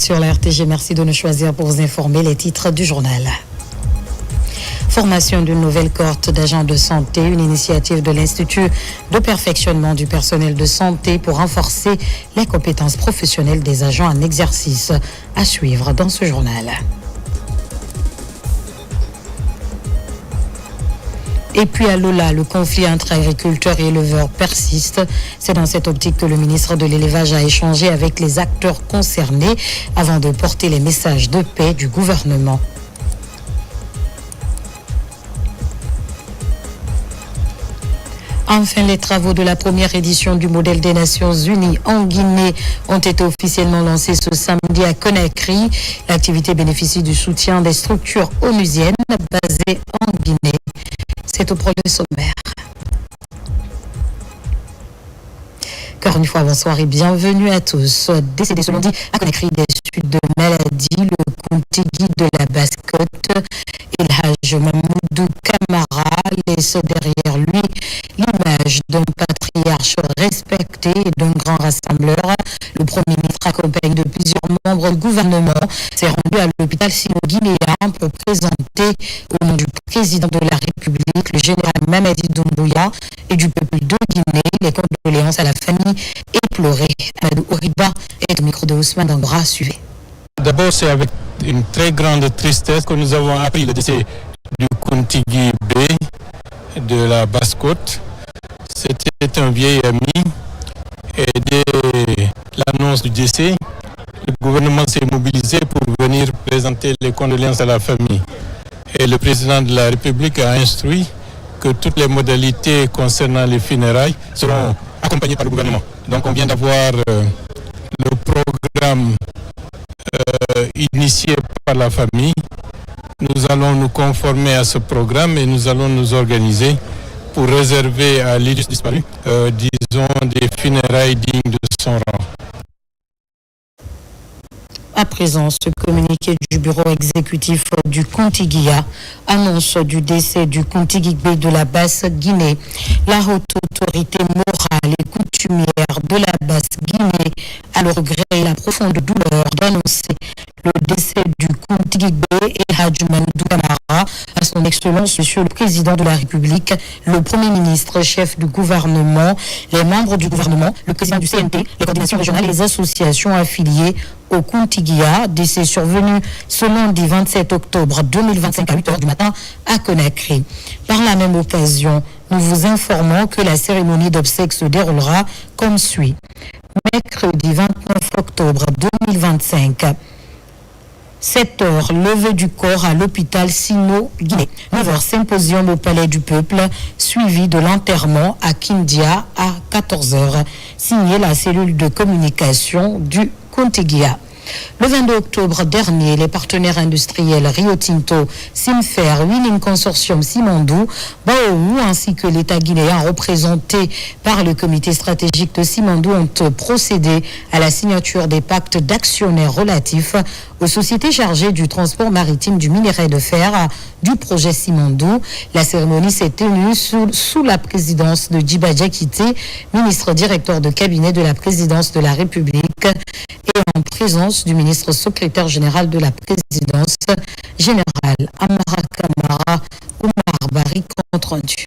êtes sur la RTG. Merci de nous choisir pour vous informer les titres du journal. Formation d'une nouvelle cohorte d'agents de santé, une initiative de l'Institut de perfectionnement du personnel de santé pour renforcer les compétences professionnelles des agents en exercice. À suivre dans ce journal. Et puis à Lola, le conflit entre agriculteurs et éleveurs persiste. C'est dans cette optique que le ministre de l'Élevage a échangé avec les acteurs concernés avant de porter les messages de paix du gouvernement. Enfin, les travaux de la première édition du modèle des Nations Unies en Guinée ont été officiellement lancés ce samedi à Conakry. L'activité bénéficie du soutien des structures onusiennes basées en Guinée. C'est au premier sommaire. Encore une fois, bonsoir et bienvenue à tous. Décédé ce lundi à Conakry des suites de maladie, le Kuntigi de la Basse-Côte, El Hadj Mamoudou Kamara laisse derrière lui l'image d'un patriarche respecté et d'un grand rassembleur. Le Premier ministre, accompagné de plusieurs membres du gouvernement, s'est rendu à l'hôpital sino-guinéen pour présenter au nom du président de la République, le général Mamadi Doumbouya, et du peuple de Guinée, les condoléances à la famille éplorée. Amadou Oriba est au micro de Ousmane Dangora. Suivez. D'abord, c'est avec une très grande tristesse que nous avons appris le décès du Kuntigi B de la Basse-Côte. C'était un vieil ami et dès l'annonce du décès, le gouvernement s'est mobilisé pour venir présenter les condoléances à la famille. Et le président de la République a instruit que toutes les modalités concernant les funérailles seront accompagnées par le gouvernement. Donc on vient d'avoir le programme initié par la famille. Nous allons nous conformer à ce programme et nous allons nous organiser pour réserver à l'illustre disparu, disons, des funérailles dignes de son rang. À présent, ce communiqué du bureau exécutif du Kontiguia annonce du décès du Kuntigi B de la Basse-Guinée. La haute autorité morale et coutumière de la Basse-Guinée a le regret et la profonde douleur d'annoncer le décès du Kuntigi B et Hadj Mamoudou Kamara à son Excellence Monsieur le Président de la République, le Premier ministre, chef du gouvernement, les membres du gouvernement, le président du CNT, les coordinations régionales et les associations affiliées au Kuntiguia, décès survenu ce lundi 27 octobre 2025 à 8h du matin à Conakry. Par la même occasion, nous vous informons que la cérémonie d'obsèques se déroulera comme suit. Mercredi 29 octobre 2025. 7h, levée du corps à l'hôpital Sino-Guinée. 9h, symposium au Palais du Peuple, suivi de l'enterrement à Kindia à 14h. Signé la cellule de communication du Kontiguia. Le 22 octobre dernier, les partenaires industriels Rio Tinto, Simfer, Winning Consortium Simandou, Baowu ainsi que l'État guinéen représenté par le comité stratégique de Simandou ont procédé à la signature des pactes d'actionnaires relatifs aux sociétés chargées du transport maritime du minerai de fer du projet Simandou. La cérémonie s'est tenue sous la présidence de Djiba Diakité, ministre directeur de cabinet de la présidence de la République, et en présence du ministre secrétaire général de la présidence, général Amara Kamara Oumar Bari, compte rendu.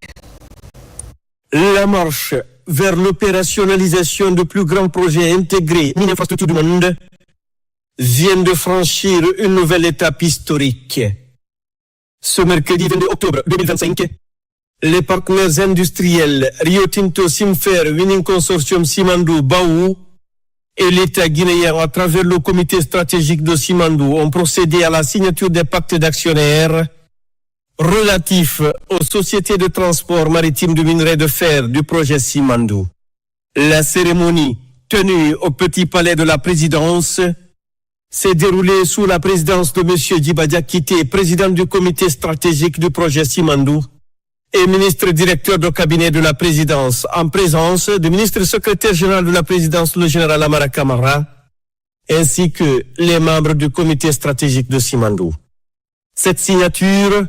La marche vers l'opérationnalisation de plus grands projets intégrés en infrastructure du monde vient de franchir une nouvelle étape historique. Ce mercredi 22 octobre 2025, les partenaires industriels Rio Tinto, Simfer, Winning Consortium Simandou, Baowu et l'État guinéen à travers le comité stratégique de Simandou ont procédé à la signature des pactes d'actionnaires relatifs aux sociétés de transport maritime de minerai de fer du projet Simandou. La cérémonie, tenue au Petit Palais de la Présidence, s'est déroulée sous la présidence de M. Djiba Diakité, président du comité stratégique du projet Simandou, et ministre directeur de cabinet de la présidence, en présence du ministre secrétaire général de la présidence, le général Amara Kamara, ainsi que les membres du comité stratégique de Simandou. Cette signature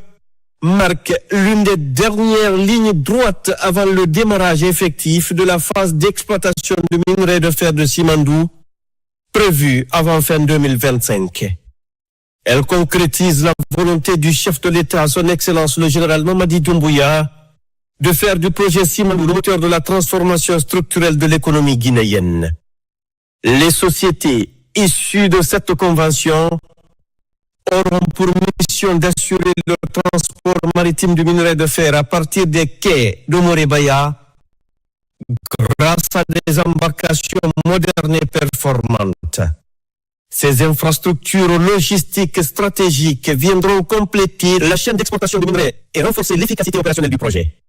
marque l'une des dernières lignes droites avant le démarrage effectif de la phase d'exploitation du minerai de fer de Simandou, prévue avant fin 2025. Elle concrétise la volonté du chef de l'État, son Excellence le général Mamadi Doumbouya, de faire du projet Simandou le moteur de la transformation structurelle de l'économie guinéenne. Les sociétés issues de cette convention auront pour mission d'assurer le transport maritime du minerai de fer à partir des quais de Morebaya grâce à des embarcations modernes et performantes. Ces infrastructures logistiques stratégiques viendront compléter la chaîne d'exportation du minerai et renforcer l'efficacité opérationnelle du projet.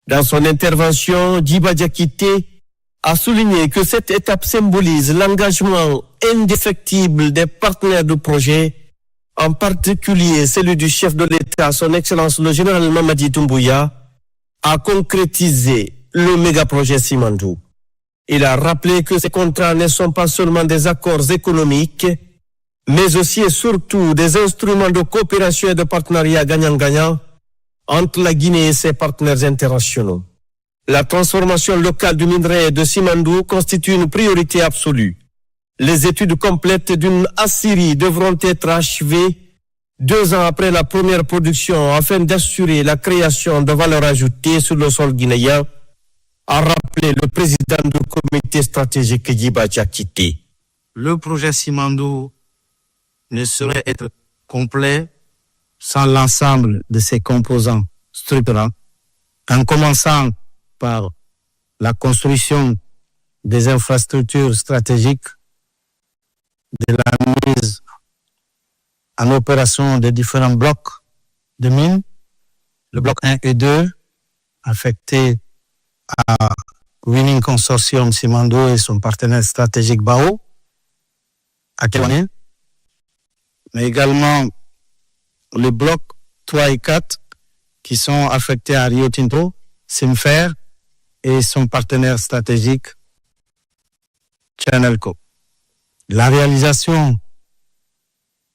Dans son intervention, Djiba Diakité a souligné que cette étape symbolise l'engagement indéfectible des partenaires du projet, en particulier celui du chef de l'État, son Excellence le général Mamadi Doumbouya, à concrétiser le méga-projet Simandou. Il a rappelé que ces contrats ne sont pas seulement des accords économiques, mais aussi et surtout des instruments de coopération et de partenariat gagnant-gagnant entre la Guinée et ses partenaires internationaux. La transformation locale du minerai de Simandou constitue une priorité absolue. Les études complètes d'une aciérie devront être achevées 2 ans après la première production afin d'assurer la création de valeur ajoutée sur le sol guinéen, a rappelé le président du comité stratégique Djiba Diakité. Le projet Simandou ne saurait être complet sans l'ensemble de ses composants structurants, en commençant par la construction des infrastructures stratégiques, de la mise en opération des différents blocs de mines, le bloc 1 et 2, affecté à Winning Consortium Simandou et son partenaire stratégique BAO, à Kéwané, mais également les blocs 3 et 4 qui sont affectés à Rio Tinto, Simfer et son partenaire stratégique Channelco. La réalisation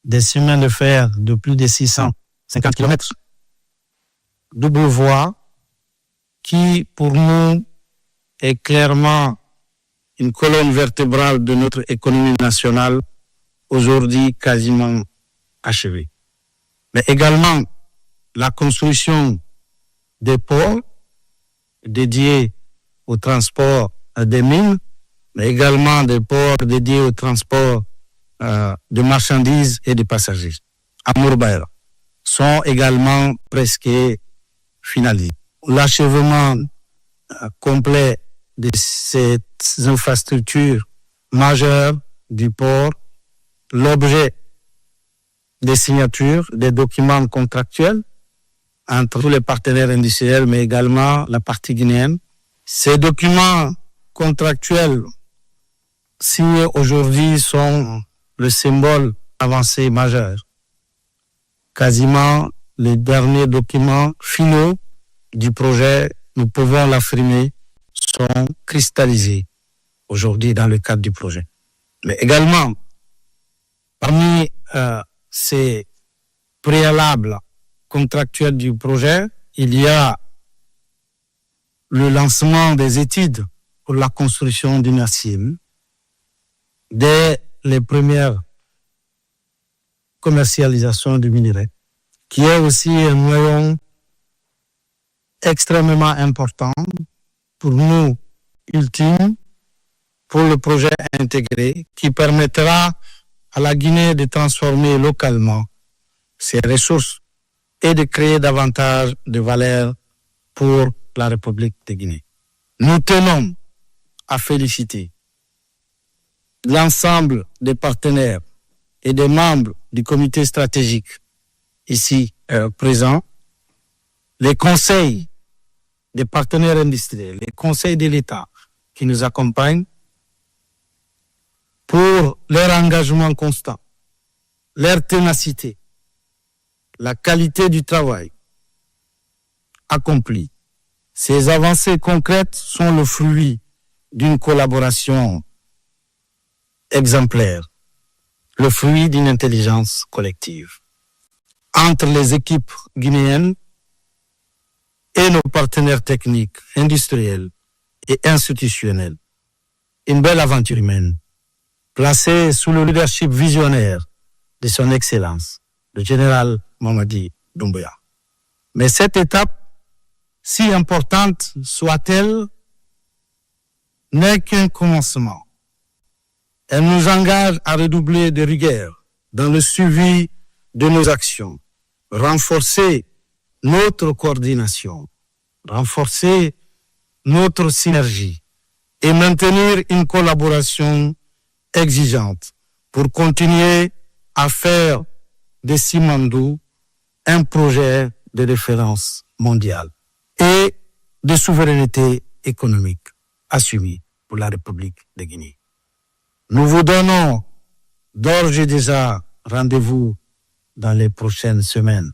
des chemins de fer de plus de 650 km, double voie, qui pour nous est clairement une colonne vertébrale de notre économie nationale, aujourd'hui quasiment achevée. Mais également la construction des ports dédiés au transport des mines, mais également des ports dédiés au transport de marchandises et de passagers. À Mourbaïra sont également presque finalisés. L'achèvement complet de ces infrastructures majeures du port, l'objet des signatures, des documents contractuels entre tous les partenaires industriels, mais également la partie guinéenne. Ces documents contractuels signés aujourd'hui sont le symbole avancé majeur. Quasiment les derniers documents finaux du projet, nous pouvons l'affirmer, sont cristallisés aujourd'hui dans le cadre du projet. Mais également, parmi ces préalables contractuels du projet, il y a le lancement des études pour la construction d'une aciérie dès les premières commercialisations du minerai, qui est aussi un moyen extrêmement important pour nous, ultime, pour le projet intégré, qui permettra à la Guinée de transformer localement ses ressources et de créer davantage de valeur pour la République de Guinée. Nous tenons à féliciter l'ensemble des partenaires et des membres du comité stratégique ici présents, les conseils des partenaires industriels, les conseils de l'État qui nous accompagnent pour leur engagement constant, leur ténacité, la qualité du travail accompli. Ces avancées concrètes sont le fruit d'une collaboration exemplaire, le fruit d'une intelligence collective entre les équipes guinéennes et nos partenaires techniques, industriels et institutionnels. Une belle aventure humaine placée sous le leadership visionnaire de son Excellence, le général Mamadi Doumbouya. Mais cette étape, si importante soit-elle, n'est qu'un commencement. Elle nous engage à redoubler de rigueur dans le suivi de nos actions, renforcer notre coordination, renforcer notre synergie et maintenir une collaboration exigeante pour continuer à faire de Simandou un projet de référence mondiale et de souveraineté économique assumée pour la République de Guinée. Nous vous donnons d'ores et déjà rendez-vous dans les prochaines semaines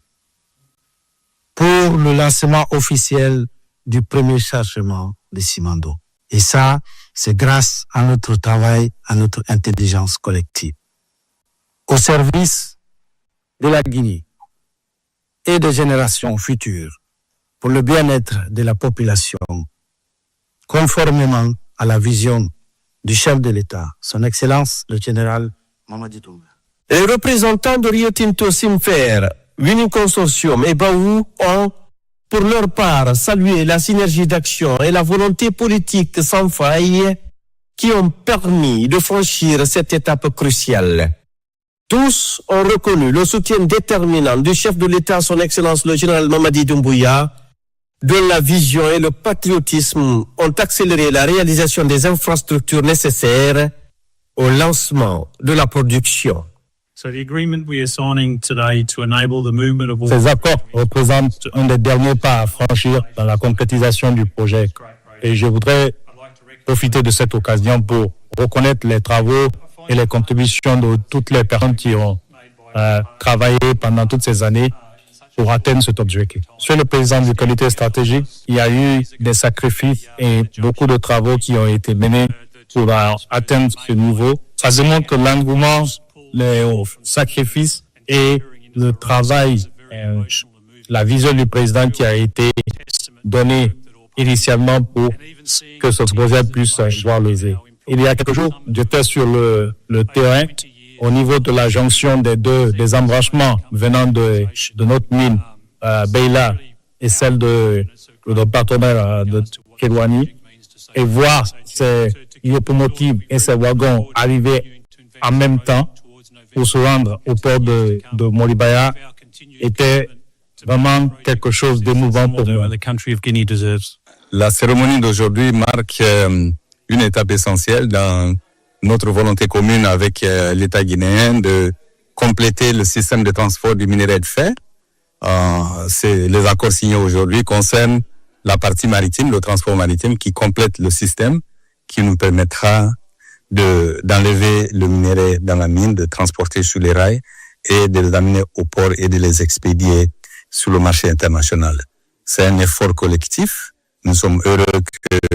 pour le lancement officiel du premier chargement de Simandou. Et ça, c'est grâce à notre travail, à notre intelligence collective, au service de la Guinée et des générations futures, pour le bien-être de la population, conformément à la vision du chef de l'État, son Excellence, le général Mamadi Doumbouya. Les représentants de Rio Tinto Simfer, Winning Consortium et Baou ont, pour leur part, salué la synergie d'action et la volonté politique sans faille qui ont permis de franchir cette étape cruciale. Tous ont reconnu le soutien déterminant du chef de l'État, son Excellence le général Mamadi Doumbouya, dont la vision et le patriotisme ont accéléré la réalisation des infrastructures nécessaires au lancement de la production. Ces accords représentent un des derniers pas à franchir dans la concrétisation du projet. Et je voudrais profiter de cette occasion pour reconnaître les travaux et les contributions de toutes les personnes qui ont travaillé pendant toutes ces années pour atteindre cet objectif. Sur le président du comité stratégique, il y a eu des sacrifices et beaucoup de travaux qui ont été menés pour atteindre ce niveau. Ça démontre que l'engouement, les sacrifices et le travail, la vision du président qui a été donnée initialement pour que ce projet puisse voir le jour. Il y a quelques jours, j'étais sur le terrain au niveau de la jonction des embranchements venant de notre mine Beila et celle de notre partenaire de Kedwani et voir ces locomotives et ces wagons arriver en même temps pour se rendre au port de Molibaya était vraiment quelque chose d'émouvant pour moi. La cérémonie d'aujourd'hui marque une étape essentielle dans notre volonté commune avec l'État guinéen de compléter le système de transport du minerai de fer. Les accords signés aujourd'hui concernent la partie maritime, le transport maritime qui complète le système qui nous permettra d'enlever le minerai dans la mine, de transporter sur les rails et de les amener au port et de les expédier sur le marché international. C'est un effort collectif. Nous sommes heureux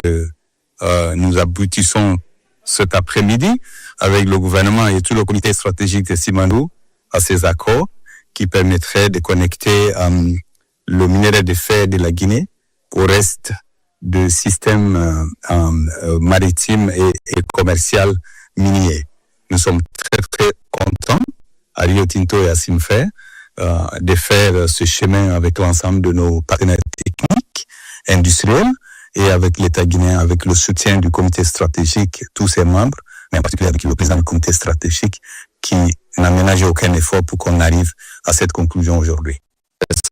que nous aboutissons cet après-midi avec le gouvernement et tout le comité stratégique de Simandou à ces accords qui permettraient de connecter le minerai de fer de la Guinée au reste du système maritime et commercial minier. Nous sommes très très contents à Rio Tinto et à Simfer de faire ce chemin avec l'ensemble de nos partenaires techniques, industriels et avec l'État guinéen, avec le soutien du comité stratégique, tous ses membres, mais en particulier avec le président du comité stratégique qui n'a ménagé aucun effort pour qu'on arrive à cette conclusion aujourd'hui.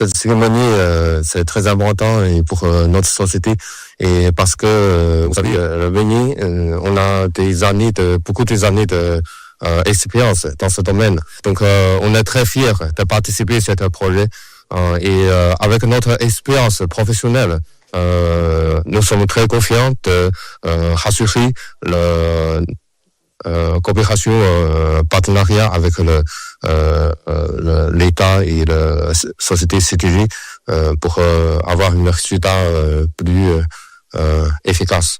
Cette cérémonie, c'est très important et pour notre société et parce que vous savez, le Bénin, on a beaucoup d'années d'expérience dans ce domaine. Donc, on est très fiers de participer à ce projet et avec notre expérience professionnelle, nous sommes très confiants de rassurer le coopération, partenariat avec l'État et la société civile pour avoir un résultat plus efficace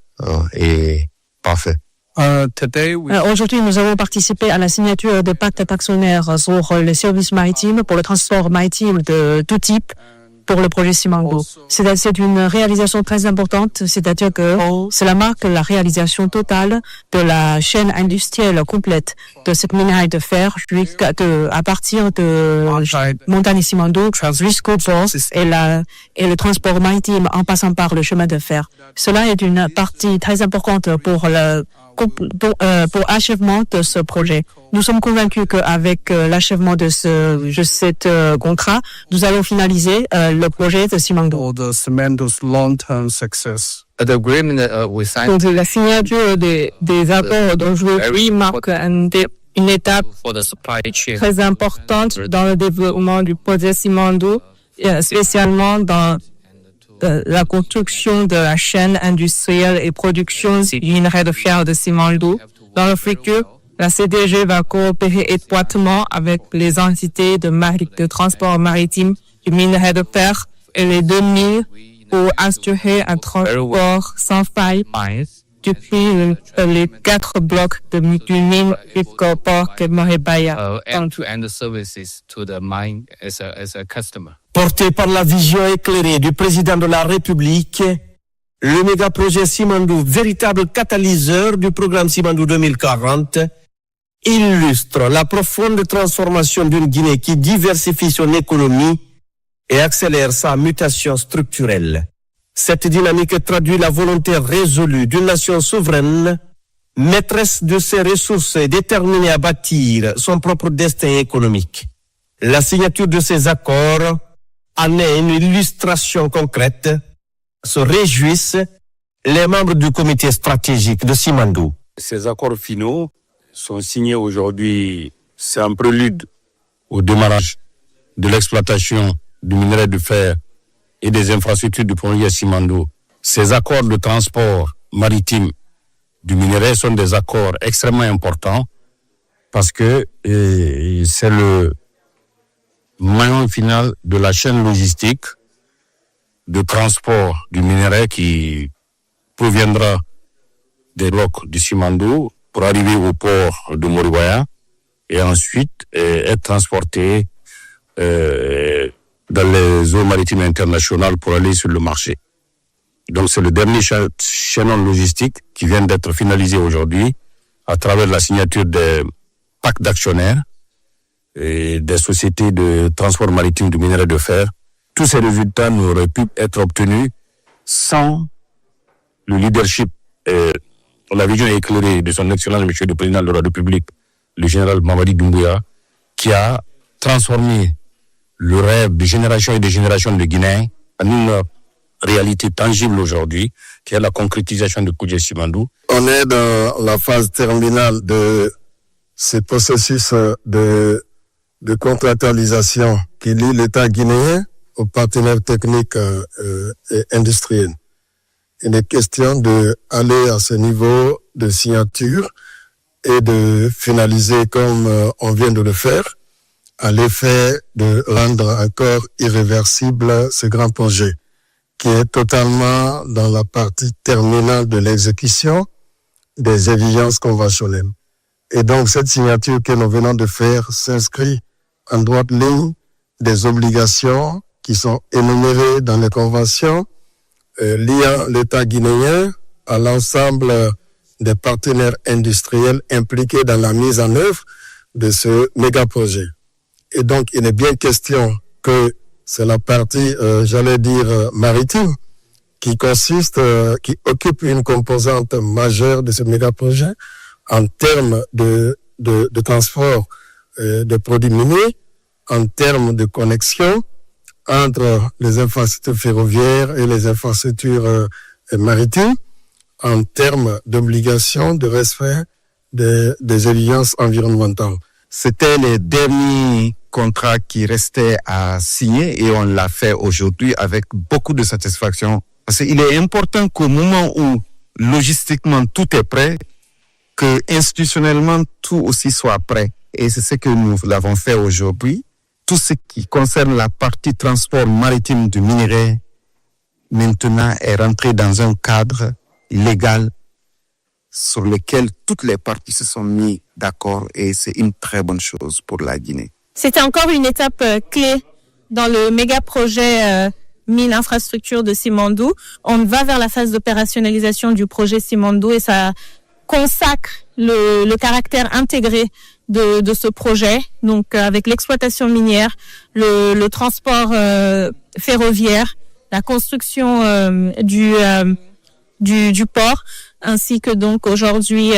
et parfait. Aujourd'hui, nous avons participé à la signature des pactes actionnaires sur les services maritimes pour le transport maritime de tout type. pour le projet Simandou. C'est une réalisation très importante, c'est-à-dire que cela marque la réalisation totale de la chaîne industrielle complète de cette minerai de fer à partir de Montagne Simandou jusqu'au port et le transport maritime en passant par le chemin de fer. Cela est une partie très importante pour l'achèvement de ce projet. Nous sommes convaincus qu'avec l'achèvement de cet contrat, nous allons finaliser le projet de Simandou. Donc, la signature des accords d'aujourd'hui marque une étape très importante dans le développement du projet Simandou, spécialement dans la construction de la chaîne industrielle et production du minerai de fer de Simandou. Dans le futur, la CDG va coopérer étroitement avec les entités de transport maritime du minerai de fer et les 2000 pour assurer un transport sans faille depuis les 4 blocs du mine jusqu'au port de Morebaya. Porté par la vision éclairée du président de la République, le méga-projet Simandou, véritable catalyseur du programme Simandou 2040, illustre la profonde transformation d'une Guinée qui diversifie son économie et accélère sa mutation structurelle. Cette dynamique traduit la volonté résolue d'une nation souveraine, maîtresse de ses ressources et déterminée à bâtir son propre destin économique. La signature de ces accords en est une illustration concrète. Se réjouissent les membres du comité stratégique de Simandou. Ces accords finaux sont signés aujourd'hui. C'est un prélude au démarrage de l'exploitation du minerai de fer et des infrastructures du projet Simandou. Ces accords de transport maritime du minerai sont des accords extrêmement importants parce que c'est le maillon final de la chaîne logistique de transport du minerai qui proviendra des blocs du Simandou pour arriver au port de Morebaya et ensuite être transporté dans les eaux maritimes internationales pour aller sur le marché. Donc c'est le dernier chaînon logistique qui vient d'être finalisé aujourd'hui à travers la signature des pactes d'actionnaires et des sociétés de transport maritime du minerai de fer. Tous ces résultats n'auraient pu être obtenus sans le leadership et la vision éclairée de son Excellence Monsieur le Président de la République, le général Mamadi Doumbouya, qui a transformé le rêve de générations et de générations de Guinéens en une réalité tangible aujourd'hui, qui est la concrétisation du projet Simandou. On est dans la phase terminale de ce processus de contractualisation qui lie l'État guinéen aux partenaires techniques et industriels. Il est question d'aller à ce niveau de signature et de finaliser comme on vient de le faire, à l'effet de rendre encore irréversible ce grand projet qui est totalement dans la partie terminale de l'exécution des exigences conventionnelles. Et donc cette signature que nous venons de faire s'inscrit en droite ligne des obligations qui sont énumérées dans les conventions liant l'État guinéen à l'ensemble des partenaires industriels impliqués dans la mise en œuvre de ce méga projet. Et donc, il est bien question que c'est la partie, maritime, qui occupe une composante majeure de ce méga projet en termes de transport de produits miniers, en termes de connexion entre les infrastructures ferroviaires et les infrastructures maritimes, en termes d'obligation de respect des exigences environnementales. C'était le dernier contrat qui restait à signer et on l'a fait aujourd'hui avec beaucoup de satisfaction. Parce qu'il est important qu'au moment où logistiquement tout est prêt, que institutionnellement tout aussi soit prêt. Et c'est ce que nous l'avons fait aujourd'hui. Tout ce qui concerne la partie transport maritime du minerai, maintenant est rentré dans un cadre légal sur lequel toutes les parties se sont mis d'accord et c'est une très bonne chose pour la Guinée. C'était encore une étape clé dans le méga projet mine infrastructure de Simandou, on va vers la phase d'opérationnalisation du projet Simandou et ça consacre le caractère intégré de ce projet, donc avec l'exploitation minière, le transport ferroviaire, la construction du port, ainsi que donc aujourd'hui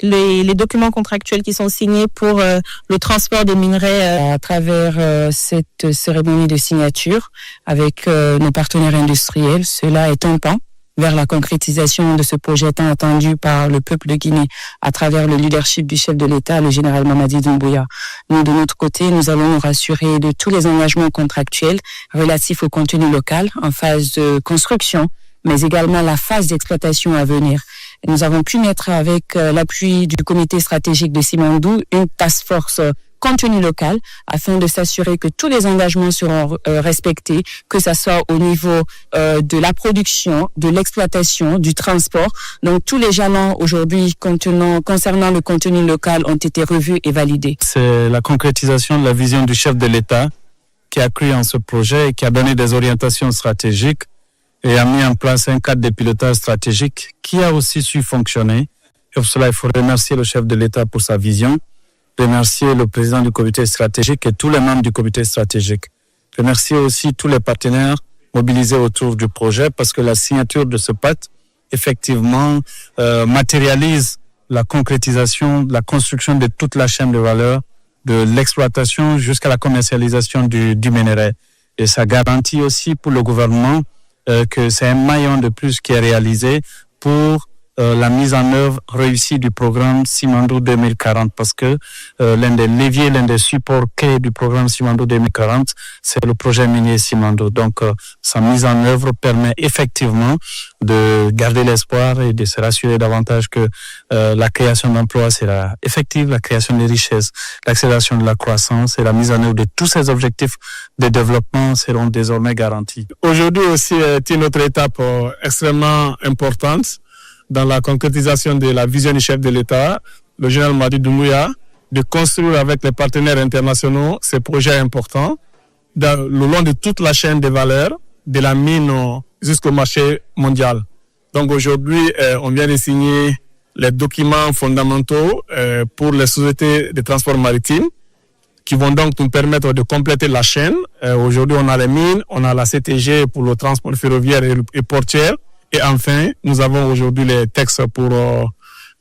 les documents contractuels qui sont signés pour le transport des minerais. À travers cette cérémonie de signature avec nos partenaires industriels, cela est un pas vers la concrétisation de ce projet tant attendu par le peuple de Guinée à travers le leadership du chef de l'État, le général Mamadi Doumbouya. Nous, de notre côté, nous allons nous rassurer de tous les engagements contractuels relatifs au contenu local en phase de construction, mais également la phase d'exploitation à venir. Nous avons pu mettre avec l'appui du comité stratégique de Simandou une task force contenu local afin de s'assurer que tous les engagements seront respectés, que ça soit au niveau de la production, de l'exploitation, du transport. Donc tous les jalons aujourd'hui concernant le contenu local ont été revus et validés. C'est la concrétisation de la vision du chef de l'État qui a cru en ce projet et qui a donné des orientations stratégiques et a mis en place un cadre de pilotage stratégique qui a aussi su fonctionner. Et pour cela, il faut remercier le chef de l'État pour sa vision, remercier le président du comité stratégique et tous les membres du comité stratégique. Remercier aussi tous les partenaires mobilisés autour du projet parce que la signature de ce pacte, effectivement, matérialise la concrétisation, la construction de toute la chaîne de valeur, de l'exploitation jusqu'à la commercialisation du minerai. Et ça garantit aussi pour le gouvernement que c'est un maillon de plus qui est réalisé pour la mise en œuvre réussie du programme Simandou 2040 parce que l'un des leviers, l'un des supports clés du programme Simandou 2040, c'est le projet minier Simandou. Donc, sa mise en œuvre permet effectivement de garder l'espoir et de se rassurer davantage que la création d'emplois sera effective, la création des richesses, l'accélération de la croissance et la mise en œuvre de tous ces objectifs de développement seront désormais garantis. Aujourd'hui aussi est une autre étape extrêmement importante dans la concrétisation de la vision du chef de l'État, le général Mamadi Doumbouya, de construire avec les partenaires internationaux ces projets importants le long de toute la chaîne de valeur, de la mine jusqu'au marché mondial. Donc aujourd'hui, on vient de signer les documents fondamentaux pour les sociétés de transport maritime qui vont donc nous permettre de compléter la chaîne. Aujourd'hui, on a les mines, on a la CTG pour le transport ferroviaire et portuaire. Et enfin, nous avons aujourd'hui les textes pour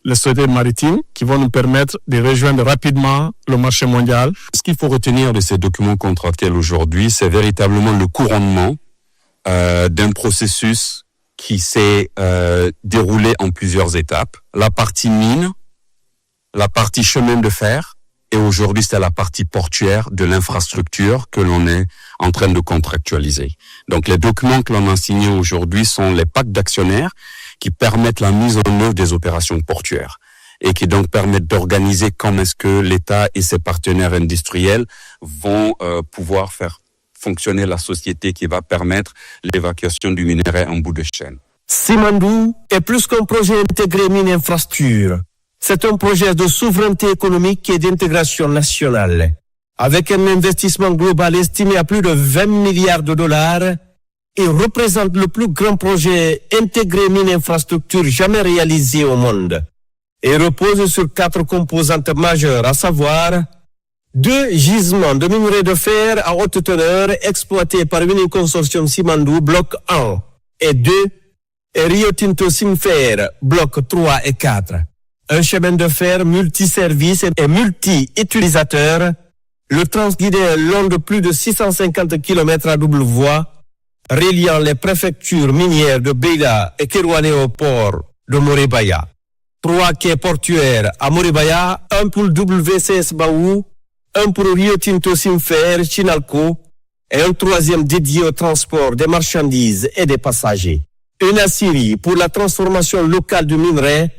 les sociétés maritimes qui vont nous permettre de rejoindre rapidement le marché mondial. Ce qu'il faut retenir de ces documents contractuels aujourd'hui, c'est véritablement le couronnement d'un processus qui s'est déroulé en plusieurs étapes. La partie mine, la partie chemin de fer, et aujourd'hui c'est la partie portuaire de l'infrastructure que l'on est en train de contractualiser. Donc les documents que l'on a signés aujourd'hui sont les pactes d'actionnaires qui permettent la mise en œuvre des opérations portuaires et qui donc permettent d'organiser comment est-ce que l'État et ses partenaires industriels vont pouvoir faire fonctionner la société qui va permettre l'évacuation du minerai en bout de chaîne. Simandou est plus qu'un projet intégré mine-infrastructure. C'est un projet de souveraineté économique et d'intégration nationale. Avec un investissement global estimé à plus de 20 milliards de dollars, il représente le plus grand projet intégré mine-infrastructure jamais réalisé au monde. Et repose sur 4 composantes majeures, à savoir 2 gisements de minerais de fer à haute teneur exploités par Uni Consortium Simandou, bloc 1, et 2, Rio Tinto Simfer, bloc 3 et 4. Un chemin de fer multiservice et multi-utilisateur, le Transguinéen long de plus de 650 km à double voie, reliant les préfectures minières de Beila et Kerouané au port de Moribaya. 3 quais portuaires à Moribaya, un pour WCS Baou, un pour Rio Tinto Simfer, Chinalco, et un 3e dédié au transport des marchandises et des passagers. Une aciérie pour la transformation locale du minerai,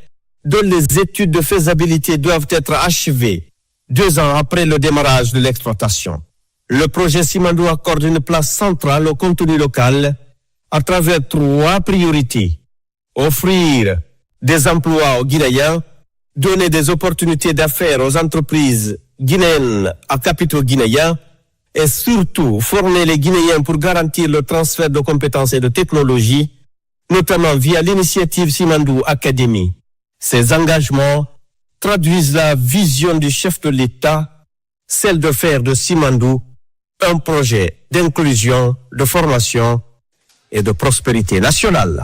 dont les études de faisabilité doivent être achevées 2 ans après le démarrage de l'exploitation. Le projet Simandou accorde une place centrale au contenu local à travers 3 priorités. Offrir des emplois aux Guinéens, donner des opportunités d'affaires aux entreprises guinéennes à capitaux guinéens et surtout former les Guinéens pour garantir le transfert de compétences et de technologies, notamment via l'initiative Simandou Academy. Ces engagements traduisent la vision du chef de l'État, celle de faire de Simandou un projet d'inclusion, de formation et de prospérité nationale.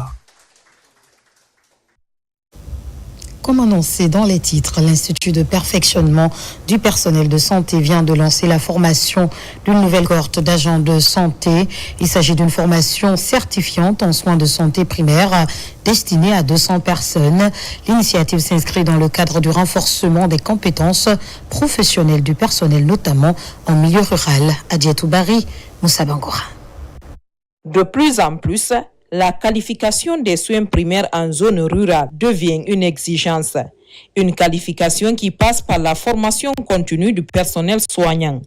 Comme annoncé dans les titres, l'Institut de perfectionnement du personnel de santé vient de lancer la formation d'une nouvelle cohorte d'agents de santé. Il s'agit d'une formation certifiante en soins de santé primaire destinée à 200 personnes. L'initiative s'inscrit dans le cadre du renforcement des compétences professionnelles du personnel, notamment en milieu rural. Adjetou Bari, Moussa Bangora. De plus en plus, la qualification des soins primaires en zone rurale devient une exigence. Une qualification qui passe par la formation continue du personnel soignant.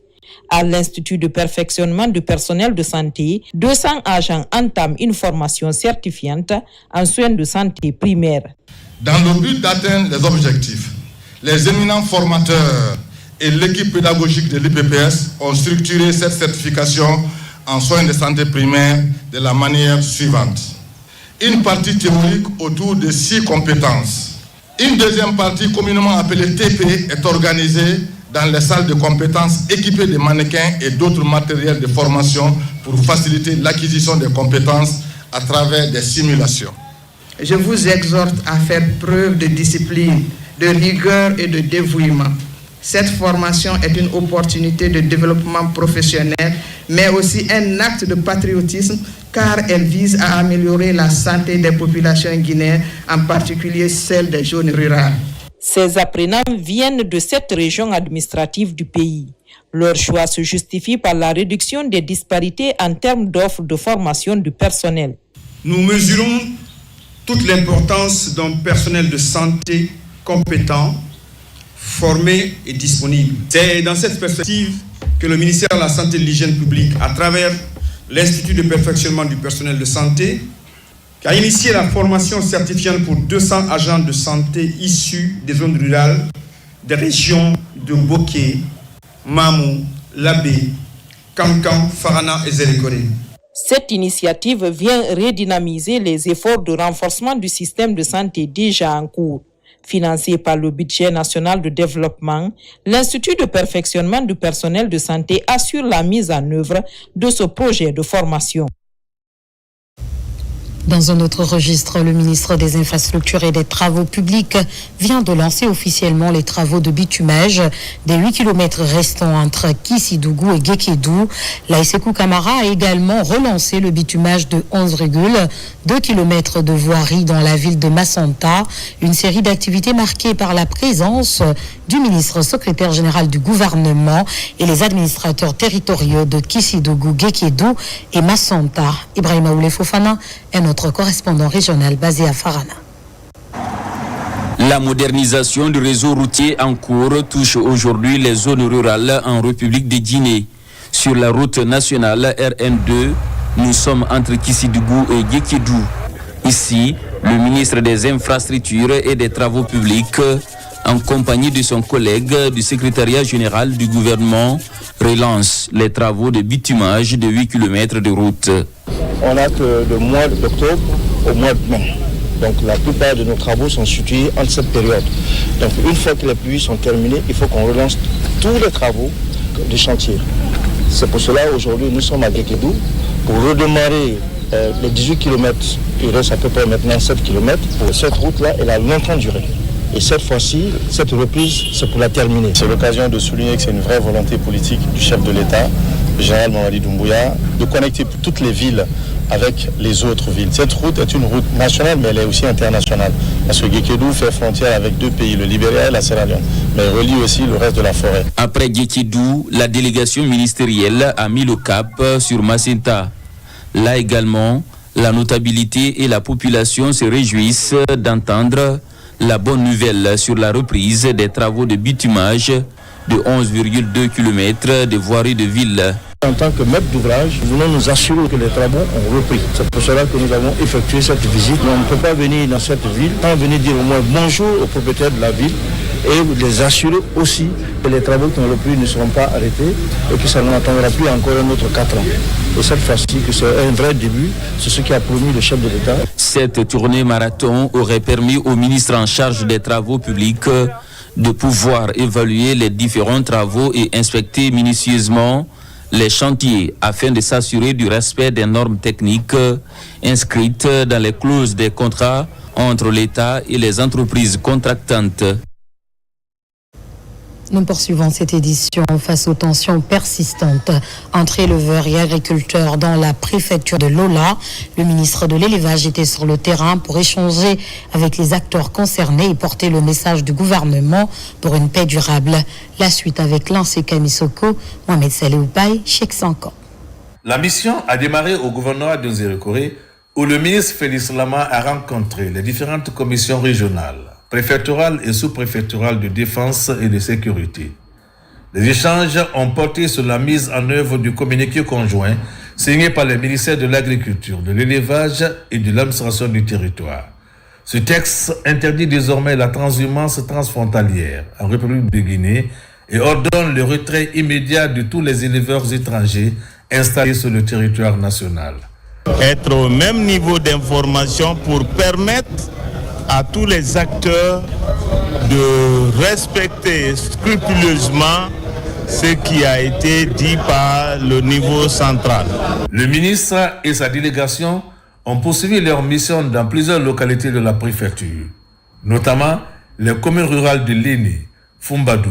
À l'Institut de perfectionnement du personnel de santé, 200 agents entament une formation certifiante en soins de santé primaire. Dans le but d'atteindre les objectifs, les éminents formateurs et l'équipe pédagogique de l'IPPS ont structuré cette certification en soins de santé primaire de la manière suivante. Une partie théorique autour de 6 compétences. Une deuxième partie communément appelée TP est organisée dans les salles de compétences équipées de mannequins et d'autres matériels de formation pour faciliter l'acquisition des compétences à travers des simulations. Je vous exhorte à faire preuve de discipline, de rigueur et de dévouement. Cette formation est une opportunité de développement professionnel, mais aussi un acte de patriotisme, car elle vise à améliorer la santé des populations guinéennes, en particulier celle des zones rurales. Ces apprenants viennent de 7 régions administratives du pays. Leur choix se justifie par la réduction des disparités en termes d'offres de formation du personnel. Nous mesurons toute l'importance d'un personnel de santé compétent, formé et disponible. C'est dans cette perspective que le ministère de la Santé et de l'Hygiène publique, à travers l'Institut de perfectionnement du personnel de santé, qui a initié la formation certifiante pour 200 agents de santé issus des zones rurales des régions de Boké, Mamou, Labé, Kankan, Farana et Zélékoré. Cette initiative vient redynamiser les efforts de renforcement du système de santé déjà en cours. Financé par le budget national de développement, l'Institut de perfectionnement du personnel de santé assure la mise en œuvre de ce projet de formation. Dans un autre registre, le ministre des Infrastructures et des Travaux publics vient de lancer officiellement les travaux de bitumage des 8 km restants entre Kissidougou et Guékédou. La SECO Camara a également relancé le bitumage de 11,2 km de voirie dans la ville de Massanta. Une série d'activités marquées par la présence du ministre secrétaire général du gouvernement et les administrateurs territoriaux de Kissidougou, Guékédou et Massanta. Ibrahima Oulé Fofana est notre correspondant régional basé à Farana. La modernisation du réseau routier en cours touche aujourd'hui les zones rurales en République de Guinée. Sur la route nationale RN2, nous sommes entre Kissidougou et Guékédou. Ici, le ministre des Infrastructures et des Travaux publics, en compagnie de son collègue du secrétariat général du gouvernement, relance les travaux de bitumage de 8 km de route. On a que le mois d'octobre au mois de mai. Donc la plupart de nos travaux sont situés entre cette période. Donc une fois que les pluies sont terminées, il faut qu'on relance tous les travaux du chantier. C'est pour cela aujourd'hui nous sommes à Guékédou pour redémarrer les 18 km. Il reste à peu près maintenant 7 km. Pour cette route-là, elle a longtemps duré. Et cette fois-ci, cette reprise, c'est pour la terminer. C'est l'occasion de souligner que c'est une vraie volonté politique du chef de l'État, le général Mamadi Doumbouya, de connecter toutes les villes avec les autres villes. Cette route est une route nationale, mais elle est aussi internationale. Parce que Guékédou fait frontière avec 2 pays, le Libéria et la Sierra Leone, mais elle relie aussi le reste de la forêt. Après Guékédou, la délégation ministérielle a mis le cap sur Massenta. Là également, la notabilité et la population se réjouissent d'entendre la bonne nouvelle sur la reprise des travaux de bitumage de 11,2 km de voirie de ville. En tant que maître d'ouvrage, nous voulons nous assurer que les travaux ont repris. C'est pour cela que nous avons effectué cette visite. Mais on ne peut pas venir dans cette ville sans venir dire au moins bonjour aux propriétaires de la ville et les assurer aussi que les travaux qui ont repris ne seront pas arrêtés et que ça n'attendra plus encore un autre 4 ans. Et cette fois-ci, que c'est un vrai début, c'est ce qui a promis le chef de l'État. Cette tournée marathon aurait permis au ministre en charge des travaux publics de pouvoir évaluer les différents travaux et inspecter minutieusement les chantiers afin de s'assurer du respect des normes techniques inscrites dans les clauses des contrats entre l'État et les entreprises contractantes. Nous poursuivons cette édition face aux tensions persistantes entre éleveurs et agriculteurs dans la préfecture de Lola. Le ministre de l'Élevage était sur le terrain pour échanger avec les acteurs concernés et porter le message du gouvernement pour une paix durable. La suite avec Lancé Kamisoko, Mohamed Saléoupaï, Cheikh Sankan. La mission a démarré au gouvernorat de Nzérékoré où le ministre Félix Lama a rencontré les différentes commissions régionales, préfectorale et sous-préfectorale de défense et de sécurité. Les échanges ont porté sur la mise en œuvre du communiqué conjoint signé par les ministères de l'Agriculture, de l'Élevage et de l'administration du territoire. Ce texte interdit désormais la transhumance transfrontalière en République de Guinée et ordonne le retrait immédiat de tous les éleveurs étrangers installés sur le territoire national. Être au même niveau d'information pour permettre à tous les acteurs de respecter scrupuleusement ce qui a été dit par le niveau central. Le ministre et sa délégation ont poursuivi leur mission dans plusieurs localités de la préfecture, notamment les communes rurales de Léné, Fumbadou,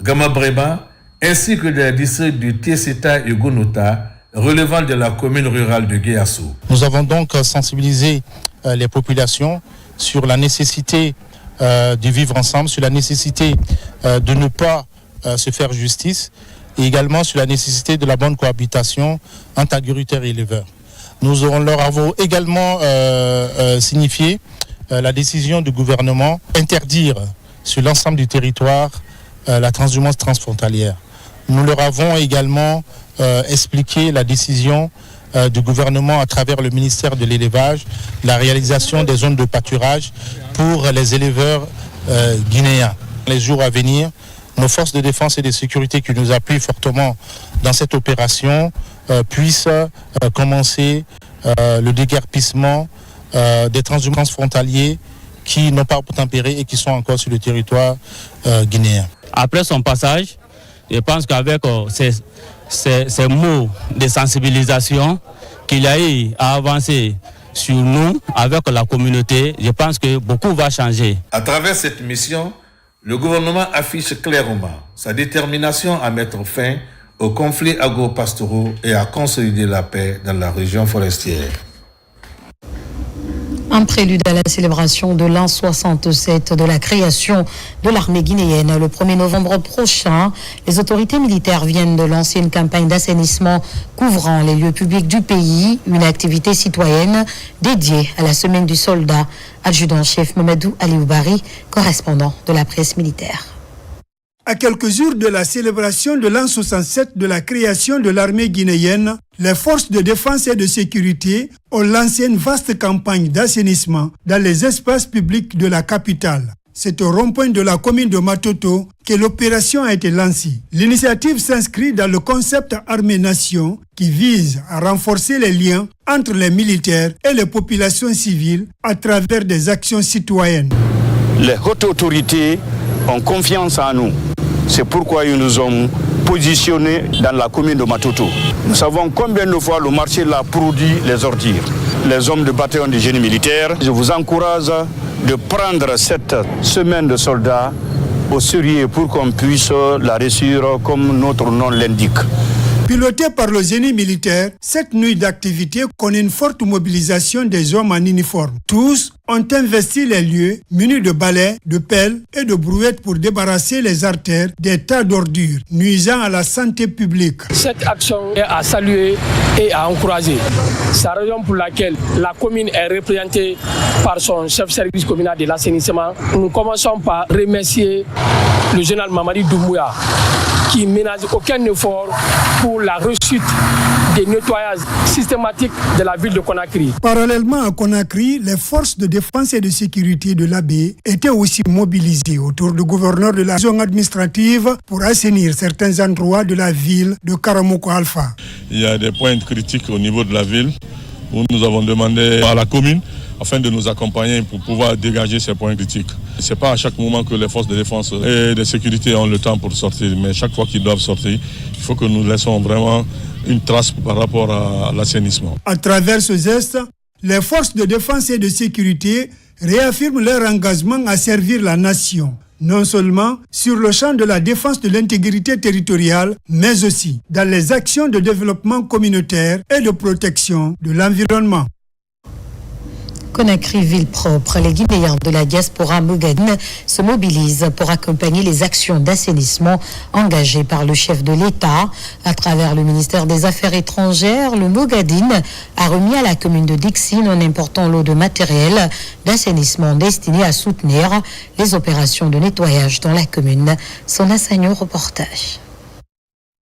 Gamabreba, ainsi que les districts de Tieseta et Gonota, relevant de la commune rurale de Guéassou. Nous avons donc sensibilisé les populations sur la nécessité de vivre ensemble, sur la nécessité de ne pas se faire justice et également sur la nécessité de la bonne cohabitation entre agriculteurs et éleveurs. Nous leur avons également signifié la décision du gouvernement d'interdire sur l'ensemble du territoire la transhumance transfrontalière. Nous leur avons également expliqué la décision du gouvernement à travers le ministère de l'Élevage, la réalisation des zones de pâturage pour les éleveurs guinéens. Les jours à venir, nos forces de défense et de sécurité qui nous appuient fortement dans cette opération puissent commencer le déguerpissement des transhumances frontaliers qui n'ont pas tempéré et qui sont encore sur le territoire guinéen. Après son passage, je pense qu'avec ces mots de sensibilisation qu'il a eu à avancer sur nous, avec la communauté, je pense que beaucoup va changer. À travers cette mission, le gouvernement affiche clairement sa détermination à mettre fin aux conflits agro-pastoraux et à consolider la paix dans la région forestière. Un prélude à la célébration de l'an 67 de la création de l'armée guinéenne. Le 1er novembre prochain, les autorités militaires viennent de lancer une campagne d'assainissement couvrant les lieux publics du pays, une activité citoyenne dédiée à la semaine du soldat. Adjudant-chef Mamadou Alioubari, correspondant de la presse militaire. À quelques jours de la célébration de l'an 67 de la création de l'armée guinéenne, les forces de défense et de sécurité ont lancé une vaste campagne d'assainissement dans les espaces publics de la capitale. C'est au rond-point de la commune de Matoto que l'opération a été lancée. L'initiative s'inscrit dans le concept Armée-Nation qui vise à renforcer les liens entre les militaires et les populations civiles à travers des actions citoyennes. Les hautes autorités ont confiance en nous. C'est pourquoi ils nous ont positionnés dans la commune de Matoto. Nous savons combien de fois le marché l'a produit les ordures. Les hommes de bataillon de génie militaire, je vous encourage de prendre cette semaine de soldats au sérieux pour qu'on puisse la réussir comme notre nom l'indique. Pilotée par le génie militaire, cette nuit d'activité connaît une forte mobilisation des hommes en uniforme. Tous ont investi les lieux munis de balais, de pelles et de brouettes pour débarrasser les artères des tas d'ordures nuisant à la santé publique. Cette action est à saluer et à encourager. C'est la raison pour laquelle la commune est représentée par son chef de service communal de l'assainissement. Nous commençons par remercier le général Mamadi Doumbouya qui ne ménage aucun effort pour la réussite des nettoyages systématiques de la ville de Conakry. Parallèlement à Conakry, les forces de défense et de sécurité de l'AB étaient aussi mobilisées autour du gouverneur de la zone administrative pour assainir certains endroits de la ville de Karamoko Alpha. Il y a des points critiques au niveau de la ville où nous avons demandé à la commune afin de nous accompagner pour pouvoir dégager ces points critiques. Ce n'est pas à chaque moment que les forces de défense et de sécurité ont le temps pour sortir, mais chaque fois qu'ils doivent sortir, il faut que nous laissons vraiment une trace par rapport à l'assainissement. À travers ce geste, les forces de défense et de sécurité réaffirment leur engagement à servir la nation, non seulement sur le champ de la défense de l'intégrité territoriale, mais aussi dans les actions de développement communautaire et de protection de l'environnement. Conakry, ville propre, les Guinéens de la diaspora mogadine se mobilisent pour accompagner les actions d'assainissement engagées par le chef de l'État. À travers le ministère des Affaires étrangères, le Mogadine a remis à la commune de Dixine un important lot de matériel d'assainissement destiné à soutenir les opérations de nettoyage dans la commune. Son assaillant reportage.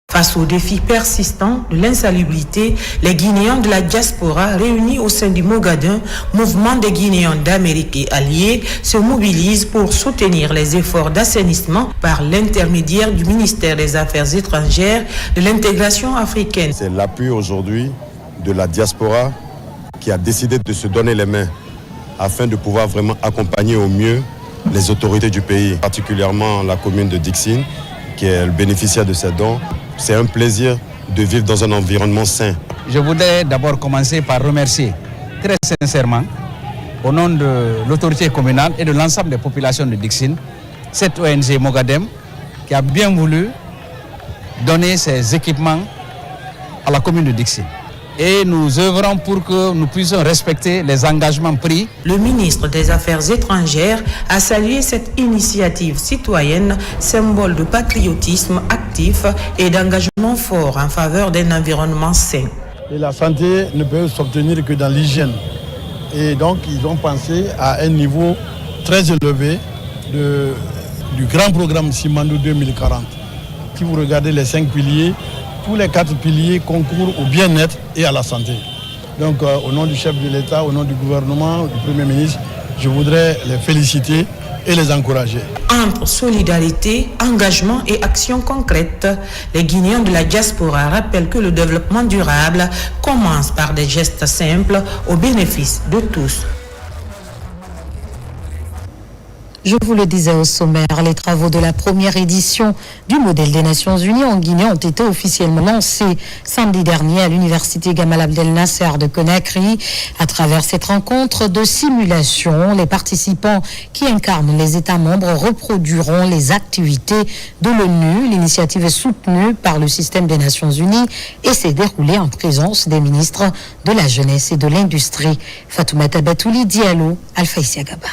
Face aux défis persistants de l'insalubrité, les Guinéens de la diaspora réunis au sein du Mogadin, mouvement des Guinéens d'Amérique et alliés, se mobilisent pour soutenir les efforts d'assainissement par l'intermédiaire du ministère des Affaires étrangères de l'intégration africaine. C'est l'appui aujourd'hui de la diaspora qui a décidé de se donner les mains afin de pouvoir vraiment accompagner au mieux les autorités du pays, particulièrement la commune de Dixine, qui est le bénéficiaire de ces dons. C'est un plaisir de vivre dans un environnement sain. Je voudrais d'abord commencer par remercier très sincèrement, au nom de l'autorité communale et de l'ensemble des populations de Dixine, cette ONG Mogadem qui a bien voulu donner ses équipements à la commune de Dixine. Et nous œuvrons pour que nous puissions respecter les engagements pris. Le ministre des Affaires étrangères a salué cette initiative citoyenne, symbole de patriotisme actif et d'engagement fort en faveur d'un environnement sain. Et la santé ne peut s'obtenir que dans l'hygiène. Et donc ils ont pensé à un niveau très élevé du grand programme Simandou 2040. Si vous regardez les 5 piliers, tous les 4 piliers concourent au bien-être et à la santé. Donc au nom du chef de l'État, au nom du gouvernement, du Premier ministre, je voudrais les féliciter et les encourager. Entre solidarité, engagement et action concrète, les Guinéens de la diaspora rappellent que le développement durable commence par des gestes simples au bénéfice de tous. Je vous le disais au sommaire, les travaux de la première édition du modèle des Nations Unies en Guinée ont été officiellement lancés samedi dernier à l'université Gamal Abdel Nasser de Conakry. À travers cette rencontre de simulation, les participants qui incarnent les États membres reproduiront les activités de l'ONU. L'initiative est soutenue par le système des Nations Unies et s'est déroulée en présence des ministres de la Jeunesse et de l'Industrie. Fatoumata Batouli, Diallo, Alpha Isiagaba.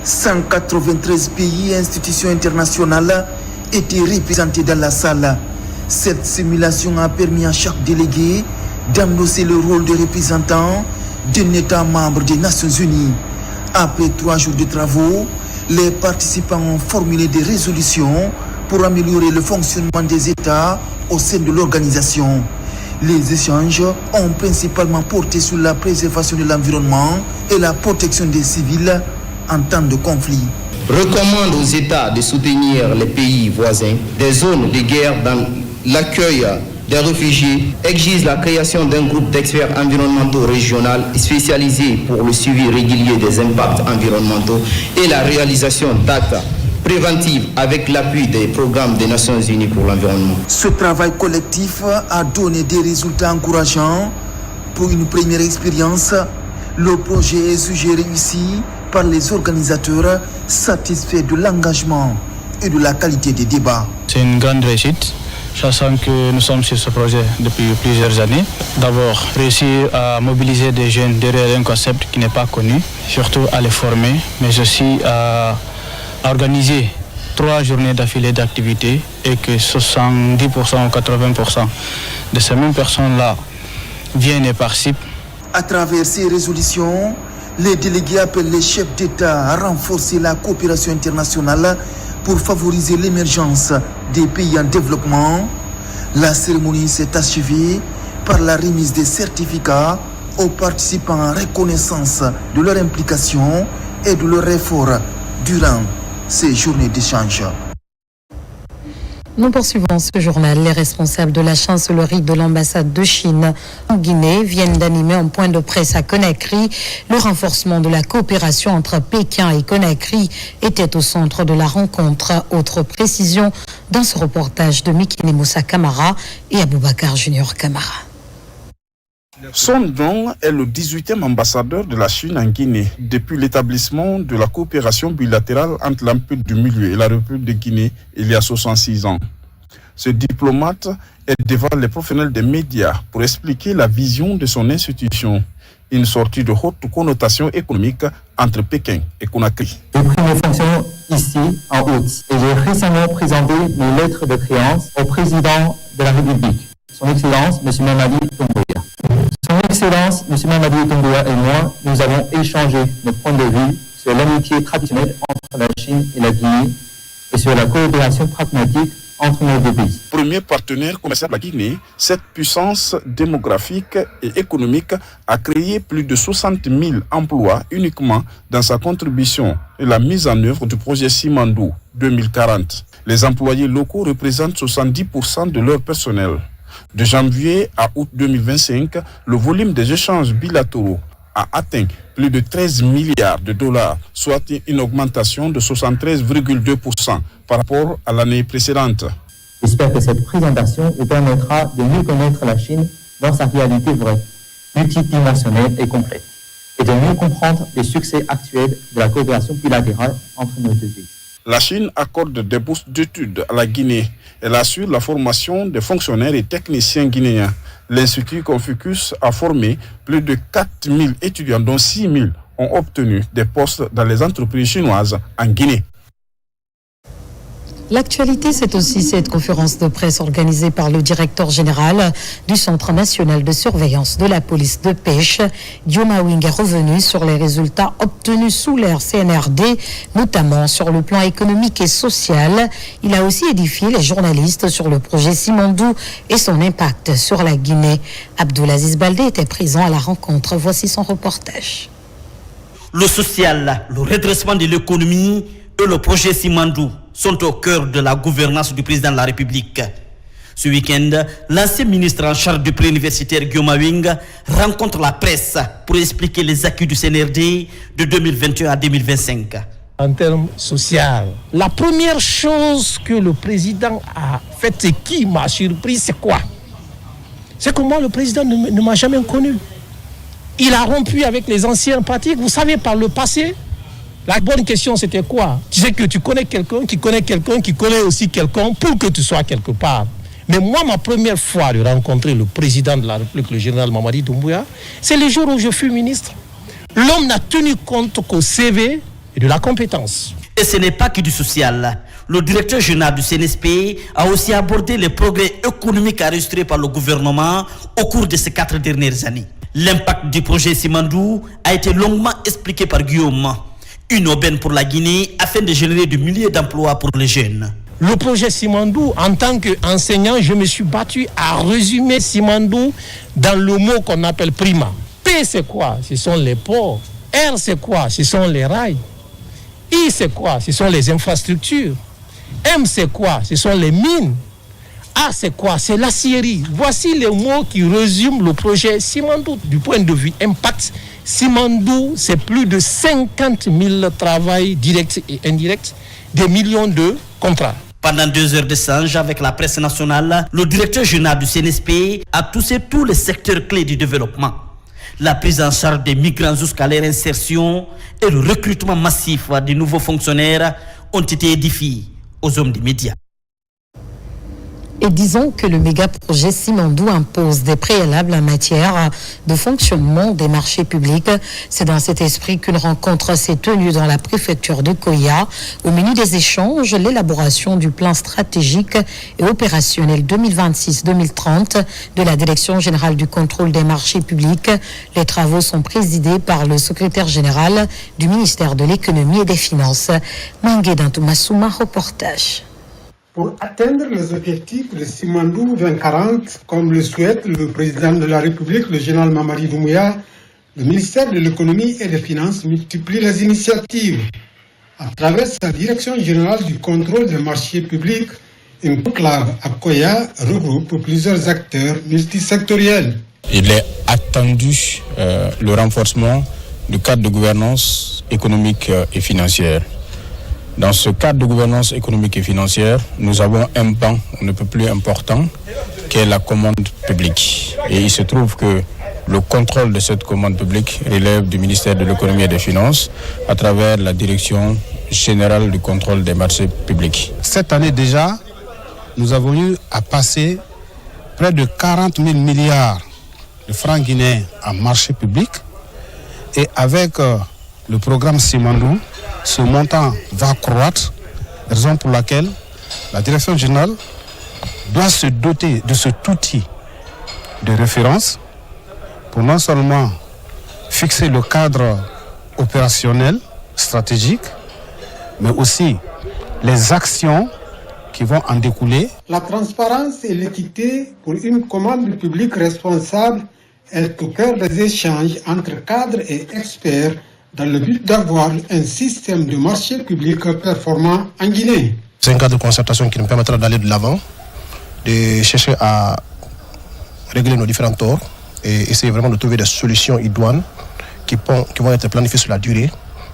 193 pays et institutions internationales étaient représentés dans la salle. Cette simulation a permis à chaque délégué d'endosser le rôle de représentant d'un État membre des Nations Unies. Après 3 jours de travaux, les participants ont formulé des résolutions pour améliorer le fonctionnement des États au sein de l'organisation. Les échanges ont principalement porté sur la préservation de l'environnement et la protection des civils en temps de conflit. Recommande aux États de soutenir les pays voisins des zones de guerre dans l'accueil des réfugiés, exige la création d'un groupe d'experts environnementaux régional spécialisé pour le suivi régulier des impacts environnementaux et la réalisation d'actes préventifs avec l'appui des programmes des Nations Unies pour l'environnement. Ce travail collectif a donné des résultats encourageants. Pour une première expérience, le projet est jugé réussi par les organisateurs satisfaits de l'engagement et de la qualité des débats. C'est une grande réussite, sachant que nous sommes sur ce projet depuis plusieurs années. D'abord, réussir à mobiliser des jeunes derrière un concept qui n'est pas connu, surtout à les former, mais aussi à organiser 3 journées d'affilée d'activités et que 70% ou 80% de ces mêmes personnes-là viennent et participent. À travers ces résolutions, les délégués appellent les chefs d'État à renforcer la coopération internationale pour favoriser l'émergence des pays en développement. La cérémonie s'est achevée par la remise des certificats aux participants en reconnaissance de leur implication et de leur effort durant ces journées d'échange. Nous poursuivons ce journal. Les responsables de la chancellerie de l'ambassade de Chine en Guinée viennent d'animer un point de presse à Conakry. Le renforcement de la coopération entre Pékin et Conakry était au centre de la rencontre. Autre précision dans ce reportage de Mikine Moussa Kamara et Aboubakar Junior Kamara. Son Dong est le 18e ambassadeur de la Chine en Guinée depuis l'établissement de la coopération bilatérale entre l'Empire du Milieu et la République de Guinée il y a 66 ans. Ce diplomate est devant les professionnels des médias pour expliquer la vision de son institution, une sortie de haute connotation économique entre Pékin et Conakry. J'ai pris mes fonctions ici en août et j'ai récemment présenté mes lettres de créance au président de la République, son Excellence M. Mamadi Doumbouya. Son Excellence, M. Mamadi Doumbouya et moi, nous avons échangé nos points de vue sur l'amitié traditionnelle entre la Chine et la Guinée et sur la coopération pragmatique entre nos deux pays. Premier partenaire commercial de la Guinée, cette puissance démographique et économique a créé plus de 60 000 emplois uniquement dans sa contribution et la mise en œuvre du projet Simandou 2040. Les employés locaux représentent 70% de leur personnel. De janvier à août 2025, le volume des échanges bilatéraux a atteint plus de 13 milliards de dollars, soit une augmentation de 73,2% par rapport à l'année précédente. J'espère que cette présentation vous permettra de mieux connaître la Chine dans sa réalité vraie, multidimensionnelle et complète, et de mieux comprendre les succès actuels de la coopération bilatérale entre nos deux pays. La Chine accorde des bourses d'études à la Guinée. Elle assure la formation des fonctionnaires et techniciens guinéens. L'Institut Confucius a formé plus de 4 000 étudiants, dont 6 000 ont obtenu des postes dans les entreprises chinoises en Guinée. L'actualité, c'est aussi cette conférence de presse organisée par le directeur général du Centre national de surveillance de la police de pêche. Guillaume Awing est revenu sur les résultats obtenus sous l'ère CNRD, notamment sur le plan économique et social. Il a aussi édifié les journalistes sur le projet Simandou et son impact sur la Guinée. Abdoulaziz Baldé était présent à la rencontre. Voici son reportage. Le social, le redressement de l'économie et le projet Simandou sont au cœur de la gouvernance du président de la République. Ce week-end, l'ancien ministre en charge du préuniversitaire Guillaume Awing rencontre la presse pour expliquer les acquis du CNRD de 2021 à 2025. En termes sociaux, la première chose que le président a faite et qui m'a surpris, c'est quoi? C'est que moi, le président ne m'a jamais connu. Il a rompu avec les anciennes pratiques. Vous savez, par le passé, la bonne question, c'était quoi? Tu sais que tu connais quelqu'un, qui connaît quelqu'un, qui connaît aussi quelqu'un pour que tu sois quelque part. Mais moi, ma première fois de rencontrer le président de la République, le général Mamadi Doumbouya, c'est le jour où je fus ministre. L'homme n'a tenu compte qu'au CV et de la compétence. Et ce n'est pas que du social. Le directeur général du CNSP a aussi abordé les progrès économiques enregistrés par le gouvernement au cours de ces 4 dernières années. L'impact du projet Simandou a été longuement expliqué par Guillaume. Une aubaine pour la Guinée afin de générer des milliers d'emplois pour les jeunes. Le projet Simandou, en tant qu'enseignant, je me suis battu à résumer Simandou dans le mot qu'on appelle prima. P, c'est quoi? Ce sont les ports. R, c'est quoi? Ce sont les rails. I, c'est quoi? Ce sont les infrastructures. M, c'est quoi? Ce sont les mines. A, c'est quoi? C'est l'acierie. Voici les mots qui résument le projet Simandou. Du point de vue impact, Simandou, c'est plus de 50 000 travails directs et indirects, des millions de contrats. Pendant 2 heures d'échange avec la presse nationale, le directeur général du CNSP a touché tous les secteurs clés du développement. La prise en charge des migrants jusqu'à leur insertion et le recrutement massif de nouveaux fonctionnaires ont été édifiés aux hommes des médias. Et disons que le méga-projet Simandou impose des préalables en matière de fonctionnement des marchés publics. C'est dans cet esprit qu'une rencontre s'est tenue dans la préfecture de Koya. Au menu des échanges, l'élaboration du plan stratégique et opérationnel 2026-2030 de la Direction générale du contrôle des marchés publics. Les travaux sont présidés par le secrétaire général du ministère de l'économie et des finances. Mangué Dantou Massouma, reportage. pour atteindre les objectifs de Simandou 2040, comme le souhaite le président de la République, le général Mamadi Doumbouya. Le ministère de l'économie et des finances multiplie les initiatives. À travers sa direction générale du contrôle des marchés publics, une conclave à Koya regroupe plusieurs acteurs multisectoriels. Il est attendu le renforcement du cadre de gouvernance économique et financière. Dans ce cadre de gouvernance économique et financière, nous avons un pan on ne peut plus important, qui est la commande publique. Et il se trouve que le contrôle de cette commande publique relève du ministère de l'économie et des finances à travers la direction générale du contrôle des marchés publics. Cette année déjà, nous avons eu à passer près de 40 000 milliards de francs guinéens en marché public. Et avec le programme Simandou, ce montant va croître, raison pour laquelle la direction générale doit se doter de cet outil de référence pour non seulement fixer le cadre opérationnel, stratégique, mais aussi les actions qui vont en découler. La transparence et l'équité pour une commande publique responsable est au cœur des échanges entre cadres et experts dans le but d'avoir un système de marché public performant en Guinée. C'est un cadre de concertation qui nous permettra d'aller de l'avant, de chercher à régler nos différents torts et essayer vraiment de trouver des solutions idoines qui vont être planifiées sur la durée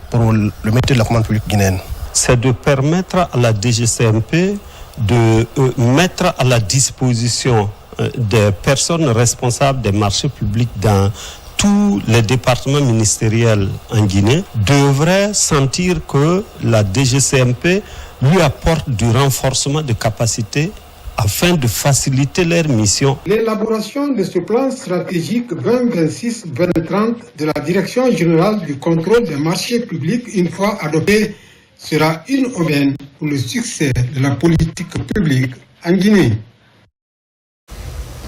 pour le maintien de la commande publique guinéenne. C'est de permettre à la DGCMP de mettre à la disposition des personnes responsables des marchés publics dans tous les départements ministériels en Guinée devraient sentir que la DGCMP lui apporte du renforcement de capacités afin de faciliter leur mission. L'élaboration de ce plan stratégique 2026-2030 de la Direction générale du contrôle des marchés publics, une fois adopté, sera une aubaine pour le succès de la politique publique en Guinée.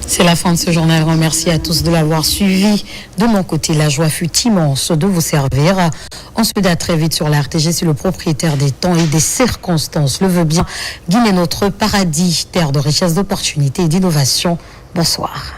C'est la fin de ce journal. Remercie à tous de l'avoir suivi. De mon côté, la joie fut immense de vous servir. On se dit à très vite sur la RTG, c'est le propriétaire des temps et des circonstances le veut bien. Guinée, notre paradis, terre de richesse, d'opportunités et d'innovation. Bonsoir.